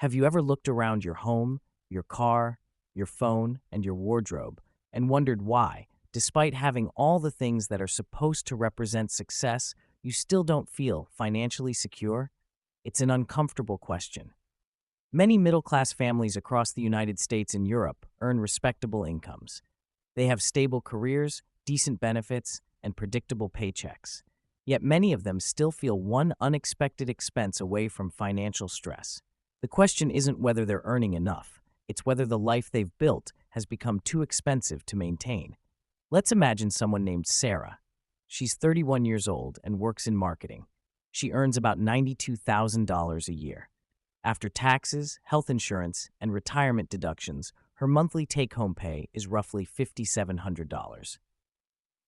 Have you ever looked around your home, your car, your phone, and your wardrobe and wondered why, despite having all the things that are supposed to represent success, you still don't feel financially secure? It's an uncomfortable question. Many middle-class families across the United States and Europe earn respectable incomes. They have stable careers, decent benefits, and predictable paychecks. Yet many of them still feel one unexpected expense away from financial stress. The question isn't whether they're earning enough, it's whether the life they've built has become too expensive to maintain. Let's imagine someone named Sarah. She's 31 years old and works in marketing. She earns about $92,000 a year. After taxes, health insurance, and retirement deductions, her monthly take-home pay is roughly $5,700.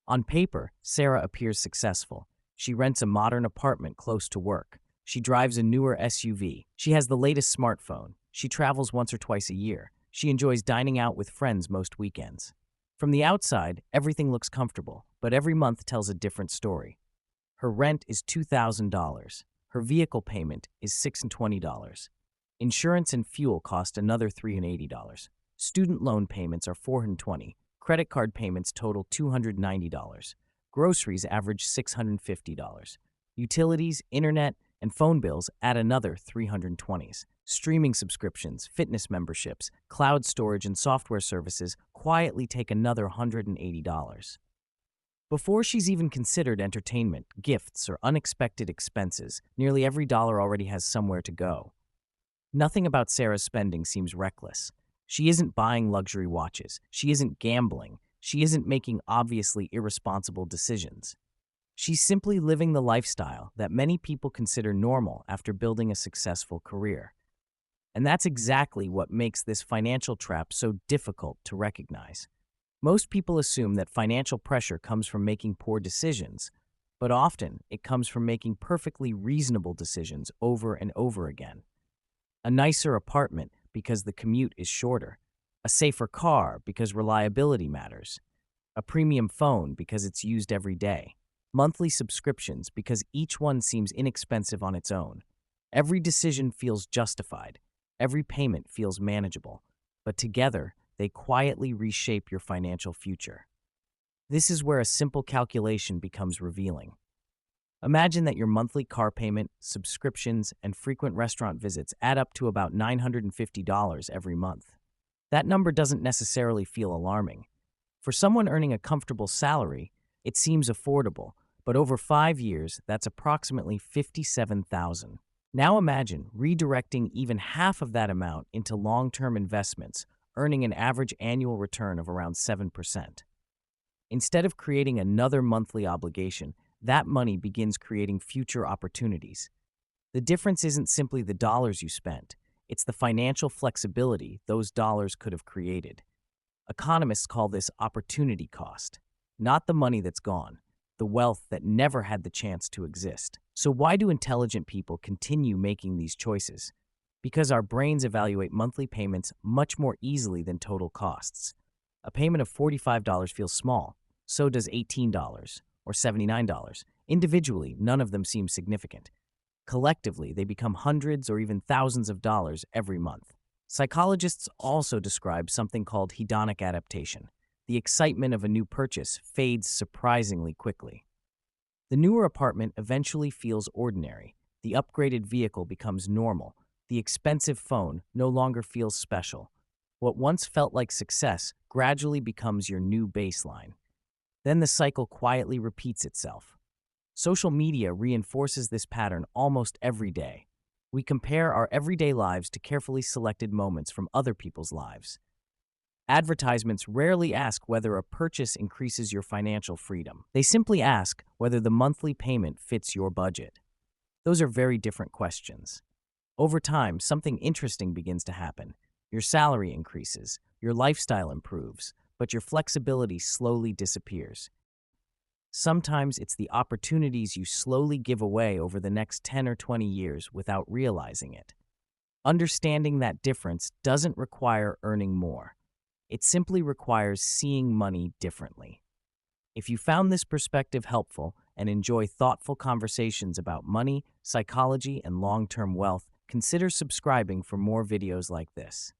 On paper, Sarah appears successful. She rents a modern apartment close to work. She drives a newer SUV. She has the latest smartphone. She travels once or twice a year. She enjoys dining out with friends most weekends. From the outside, everything looks comfortable, but every month tells a different story. Her rent is $2,000. Her vehicle payment is $620. Insurance and fuel cost another $380. Student loan payments are $420. Credit card payments total $290. Groceries average $650. Utilities, internet, and phone bills add another $320. Streaming subscriptions, fitness memberships, cloud storage, and software services quietly take another $180. Before she's even considered entertainment, gifts, or unexpected expenses, nearly every dollar already has somewhere to go. Nothing about Sarah's spending seems reckless. She isn't buying luxury watches. She isn't gambling. She isn't making obviously irresponsible decisions. She's simply living the lifestyle that many people consider normal after building a successful career. And that's exactly what makes this financial trap so difficult to recognize. Most people assume that financial pressure comes from making poor decisions, but often it comes from making perfectly reasonable decisions over and over again. A nicer apartment because the commute is shorter, a safer car because reliability matters, a premium phone because it's used every day, monthly subscriptions because each one seems inexpensive on its own. Every decision feels justified, every payment feels manageable, but together, they quietly reshape your financial future. This is where a simple calculation becomes revealing. Imagine that your monthly car payment, subscriptions, and frequent restaurant visits add up to about $950 every month. That number doesn't necessarily feel alarming. For someone earning a comfortable salary, it seems affordable, but over 5 years, that's approximately $57,000. Now imagine redirecting even half of that amount into long-term investments, earning an average annual return of around 7%. Instead of creating another monthly obligation, that money begins creating future opportunities. The difference isn't simply the dollars you spent, it's the financial flexibility those dollars could have created. Economists call this opportunity cost, not the money that's gone, the wealth that never had the chance to exist. So why do intelligent people continue making these choices? Because our brains evaluate monthly payments much more easily than total costs. A payment of $45 feels small, so does $18 or $79. Individually, none of them seem significant. Collectively, they become hundreds or even thousands of dollars every month. Psychologists also describe something called hedonic adaptation. The excitement of a new purchase fades surprisingly quickly. The newer apartment eventually feels ordinary. The upgraded vehicle becomes normal. The expensive phone no longer feels special. What once felt like success gradually becomes your new baseline. Then the cycle quietly repeats itself. Social media reinforces this pattern almost every day. We compare our everyday lives to carefully selected moments from other people's lives. Advertisements rarely ask whether a purchase increases your financial freedom. They simply ask whether the monthly payment fits your budget. Those are very different questions. Over time, something interesting begins to happen. Your salary increases, your lifestyle improves, but your flexibility slowly disappears. Sometimes it's the opportunities you slowly give away over the next 10 or 20 years without realizing it. Understanding that difference doesn't require earning more. It simply requires seeing money differently. If you found this perspective helpful and enjoy thoughtful conversations about money, psychology, and long-term wealth, consider subscribing for more videos like this.